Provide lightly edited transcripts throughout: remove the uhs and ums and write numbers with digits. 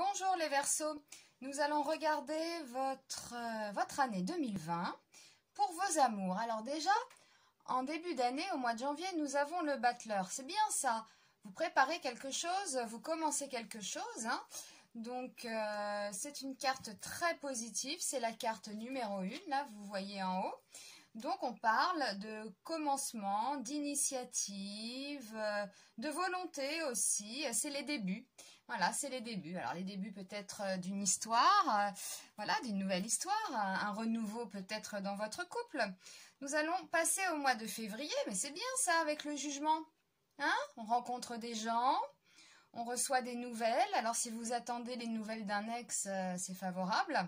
Bonjour les Verseaux, nous allons regarder votre année 2020 pour vos amours. Alors déjà, en début d'année, au mois de janvier, nous avons le battleur. C'est bien ça, vous préparez quelque chose, vous commencez quelque chose. Donc c'est une carte très positive, c'est la carte numéro 1, là vous voyez en haut. Donc on parle de commencement, d'initiative, de volonté aussi, c'est les débuts. Voilà, c'est les débuts. Alors les débuts peut-être d'une histoire, voilà, d'une nouvelle histoire, un renouveau peut-être dans votre couple. Nous allons passer au mois de février, mais c'est bien ça avec le jugement. On rencontre des gens, on reçoit des nouvelles. Alors si vous attendez les nouvelles d'un ex, c'est favorable.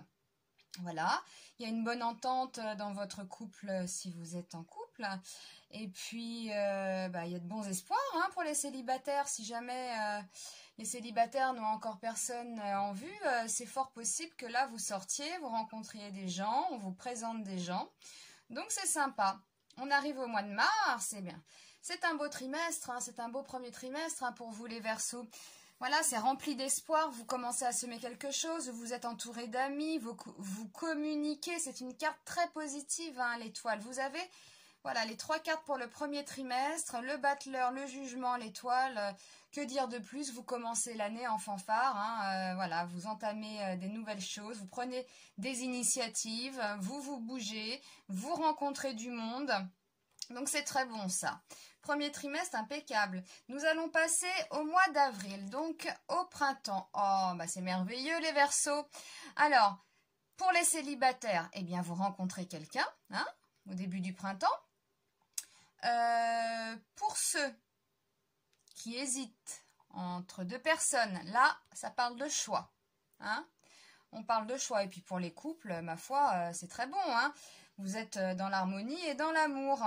Voilà, il y a une bonne entente dans votre couple si vous êtes en couple. Et puis, il y a de bons espoirs pour les célibataires. Si jamais les célibataires n'ont encore personne en vue, c'est fort possible que là, vous sortiez, vous rencontriez des gens, on vous présente des gens. Donc, c'est sympa. On arrive au mois de mars, c'est bien. C'est un beau trimestre, c'est un beau premier trimestre pour vous les Verseaux. Voilà, c'est rempli d'espoir, vous commencez à semer quelque chose, vous êtes entouré d'amis, vous communiquez, c'est une carte très positive, l'étoile. Vous avez, voilà, les 3 cartes pour le premier trimestre, le battleur, le jugement, l'étoile. Que dire de plus? Vous commencez l'année en fanfare, voilà, vous entamez des nouvelles choses, vous prenez des initiatives, vous bougez, vous rencontrez du monde. Donc c'est très bon ça. Premier trimestre impeccable. Nous allons passer au mois d'avril, donc au printemps. Oh, c'est merveilleux les Verseaux. Alors, pour les célibataires, eh bien vous rencontrez quelqu'un, au début du printemps. Pour ceux qui hésitent entre deux personnes, là, ça parle de choix. On parle de choix. Et puis pour les couples, ma foi, c'est très bon. Vous êtes dans l'harmonie et dans l'amour.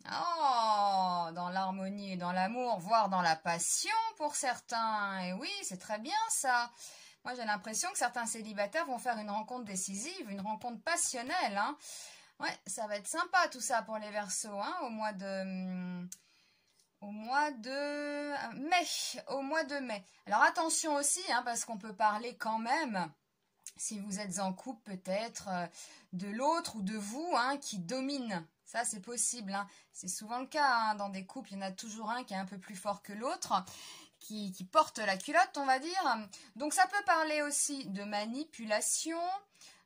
Oh, dans l'harmonie et dans l'amour, voire dans la passion pour certains. Et oui, c'est très bien ça. Moi, j'ai l'impression que certains célibataires vont faire une rencontre décisive, une rencontre passionnelle. Ouais, ça va être sympa tout ça pour les Verseaux, au mois de mai. Alors attention aussi, parce qu'on peut parler quand même, si vous êtes en couple peut-être, de l'autre ou de vous qui domine. Ça, c'est possible. C'est souvent le cas. Dans des couples, il y en a toujours un qui est un peu plus fort que l'autre, qui porte la culotte, on va dire. Donc, ça peut parler aussi de manipulation,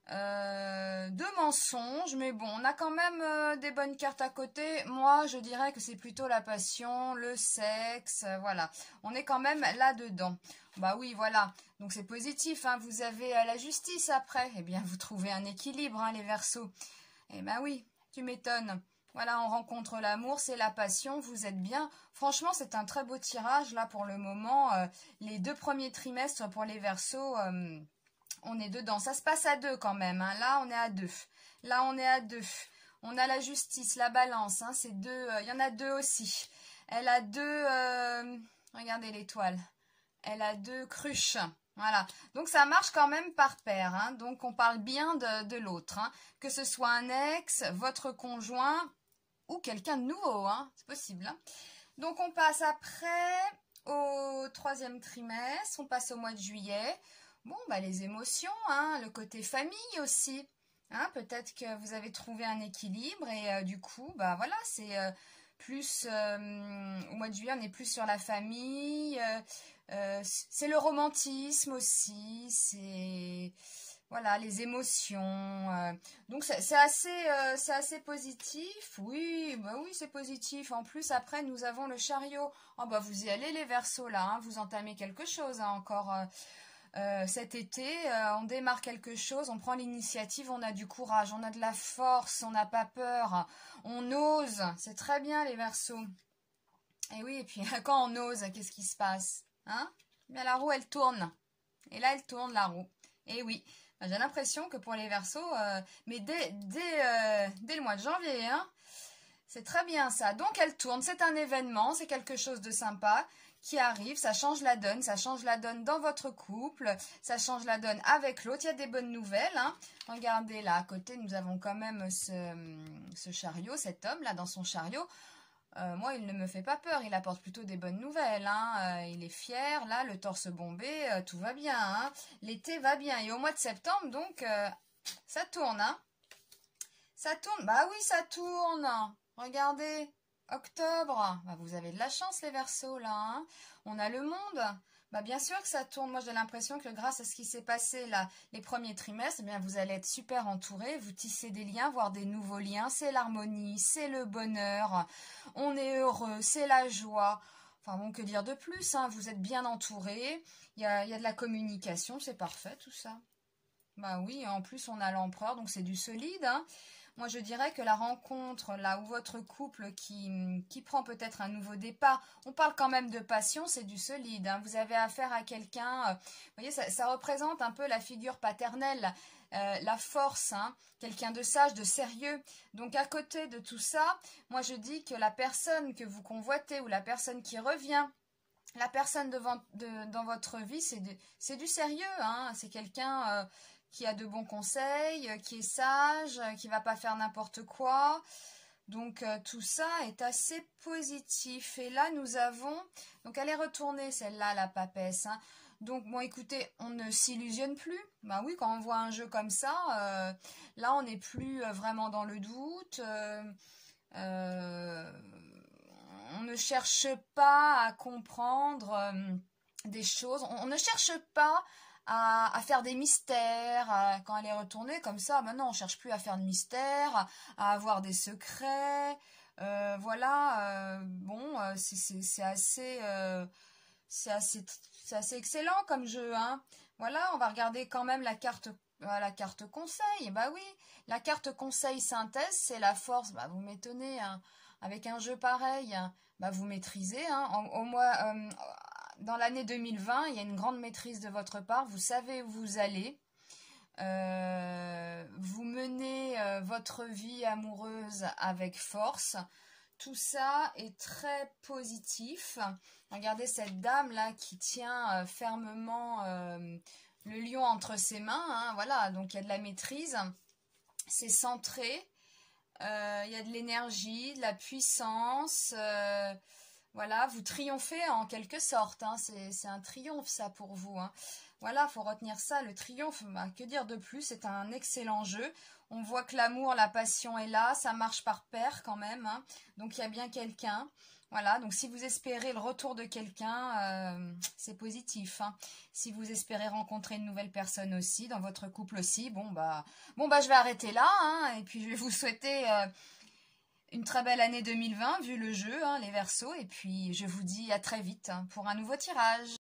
de mensonges. Mais bon, on a quand même des bonnes cartes à côté. Moi, je dirais que c'est plutôt la passion, le sexe. Voilà, on est quand même là-dedans. Bah oui, voilà. Donc, c'est positif. Vous avez la justice après. Eh bien, vous trouvez un équilibre, les Verseaux. Eh ben oui. Tu m'étonnes. Voilà, on rencontre l'amour, c'est la passion, vous êtes bien. Franchement, c'est un très beau tirage, là, pour le moment. Les 2 premiers trimestres pour les Verseaux, on est dedans. Ça se passe à 2 quand même. Là, on est à 2. Là, on est à 2. On a la justice, la balance. C'est 2. Il y en a 2 aussi. Elle a 2... regardez l'étoile. Elle a 2 cruches. Voilà, donc ça marche quand même par paire, donc on parle bien de l'autre, que ce soit un ex, votre conjoint ou quelqu'un de nouveau, c'est possible. Donc on passe après au 3e trimestre, on passe au mois de juillet. Bon, les émotions, le côté famille aussi, peut-être que vous avez trouvé un équilibre et du coup, voilà, c'est... plus au mois de juillet, on est plus sur la famille, c'est le romantisme aussi, c'est voilà les émotions. Donc c'est assez positif. Oui, oui, c'est positif. En plus après nous avons le chariot. Oh vous y allez les Verseaux là, vous entamez quelque chose encore. Cet été, on démarre quelque chose, on prend l'initiative, on a du courage, on a de la force, on n'a pas peur, on ose, c'est très bien les Verseaux. Et oui, et puis quand on ose, qu'est-ce qui se passe? Bien, la roue elle tourne, et là elle tourne la roue. Et oui, j'ai l'impression que pour les Verseaux, mais dès le mois de janvier, c'est très bien ça. Donc elle tourne, c'est un événement, c'est quelque chose de sympa qui arrive, ça change la donne dans votre couple, ça change la donne avec l'autre, il y a des bonnes nouvelles. Regardez là à côté, nous avons quand même ce chariot, cet homme là dans son chariot. Moi, il ne me fait pas peur, il apporte plutôt des bonnes nouvelles, hein. Il est fier, là, le torse bombé, tout va bien, hein. L'été va bien. Et au mois de septembre, donc, ça tourne, hein. Ça tourne, bah oui, ça tourne. Regardez, octobre. Bah, vous avez de la chance, les Verseaux, là, hein. On a le monde. Bah bien sûr que ça tourne. Moi, j'ai l'impression que grâce à ce qui s'est passé là, les premiers trimestres, eh bien, vous allez être super entourés. Vous tissez des liens, voire des nouveaux liens. C'est l'harmonie, c'est le bonheur. On est heureux, c'est la joie. Enfin bon, que dire de plus, hein. Vous êtes bien entourés. Il y a de la communication, c'est parfait tout ça. Bah oui, en plus on a l'empereur, donc c'est du solide, hein. Moi je dirais que la rencontre, là où votre couple qui prend peut-être un nouveau départ, on parle quand même de passion, c'est du solide, hein. Vous avez affaire à quelqu'un, vous voyez, ça représente un peu la figure paternelle, la force, hein, quelqu'un de sage, de sérieux. Donc à côté de tout ça, moi je dis que la personne que vous convoitez ou la personne qui revient, la personne dans votre vie, c'est du sérieux, hein. C'est quelqu'un qui a de bons conseils, qui est sage, qui va pas faire n'importe quoi. Donc tout ça est assez positif. Et là, nous avons... Donc elle est retournée, celle-là, la papesse, hein. Donc bon, écoutez, on ne s'illusionne plus. Ben oui, quand on voit un jeu comme ça, là, on n'est plus vraiment dans le doute. Euh, on ne cherche pas à comprendre des choses. On ne cherche pas à faire des mystères. Quand elle est retournée comme ça, maintenant on ne cherche plus à faire de mystères, à avoir des secrets. Voilà, bon, c'est assez, c'est assez excellent comme jeu, hein. Voilà, on va regarder quand même la carte conseil. Bah oui, la carte conseil synthèse, c'est la force. Bah vous m'étonnez, hein. Avec un jeu pareil, bah vous maîtrisez, hein. Dans l'année 2020, il y a une grande maîtrise de votre part. Vous savez où vous allez. Vous menez votre vie amoureuse avec force. Tout ça est très positif. Regardez cette dame là qui tient fermement le lion entre ses mains, hein. Voilà, donc il y a de la maîtrise. C'est centré. Il y a de l'énergie, de la puissance. Voilà, vous triomphez en quelque sorte, hein. C'est un triomphe ça pour vous, hein. Voilà, faut retenir ça, le triomphe, bah, que dire de plus, c'est un excellent jeu. On voit que l'amour, la passion est là, ça marche par paire quand même, hein. Donc il y a bien quelqu'un. Voilà, donc si vous espérez le retour de quelqu'un, c'est positif, hein. Si vous espérez rencontrer une nouvelle personne aussi, dans votre couple aussi, bon bah je vais arrêter là, hein, et puis je vais vous souhaiter une très belle année 2020, vu le jeu, hein, les Verseaux, et puis je vous dis à très vite, hein, pour un nouveau tirage.